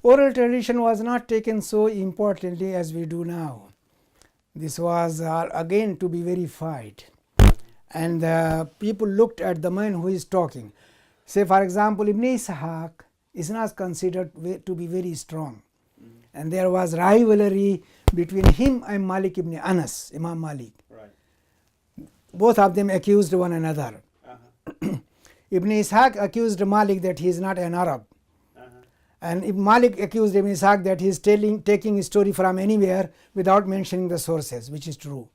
Oral tradition was not taken so importantly as we do now. This was again to be verified, and people looked at the man who is talking. Say for example, Ibn Ishaq is not considered to be very strong, and there was rivalry between him and Malik ibn Anas, Imam Malik. Right. Both of them accused one another. Ibn Ishaq accused Malik that he is not an Arab, and Malik accused Ibn Ishaq that he is taking a story from anywhere without mentioning the sources, which is true.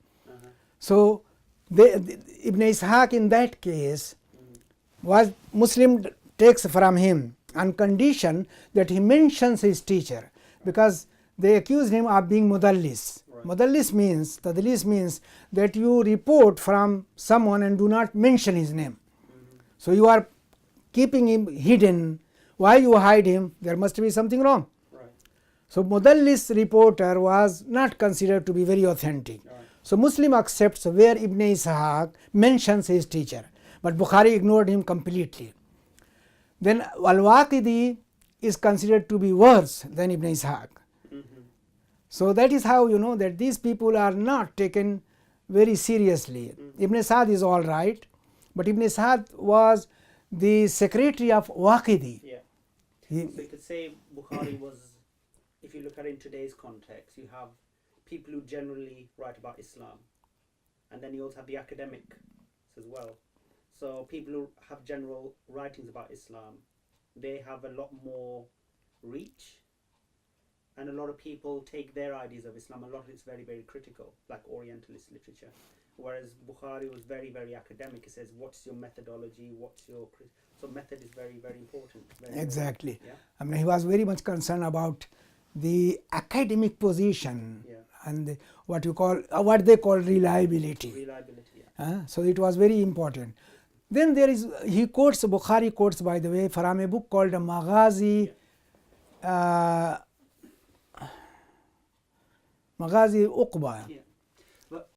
So Ibn Ishaq in that case was Muslim takes from him on condition that he mentions his teacher, because they accused him of being mudallis. Mudallis means, tadlis means that you report from someone and do not mention his name. So you are keeping him hidden. Why you hide him? There must be something wrong. Right. So mudallis reporter was not considered to be very authentic. Right. So Muslim accepts where Ibn Ishaq mentions his teacher, but Bukhari ignored him completely. Then Al-Waqidi is considered to be worse than Ibn Ishaq. So that is how you know that these people are not taken very seriously. Ibn Sa'd is all right, but Ibn Sa'd was the secretary of Waqidi. Yeah. So you could say Bukhari was, if you look at it in today's context, you have people who generally write about Islam, and then you also have the academics as well. So people who have general writings about Islam, they have a lot more reach, and a lot of people take their ideas of Islam. A lot of it's very, very critical, like Orientalist literature. Whereas Bukhari was very, very academic. He says, what's your methodology? What's your... So method is very, very important. Exactly. Yeah. I mean, he was very much concerned about the academic position and what you call, what they call reliability. Reliability, yeah. So it was very important. Then there is, he quotes, Bukhari quotes, by the way, from a book called Maghazi, Maghazi Uqba. Yeah.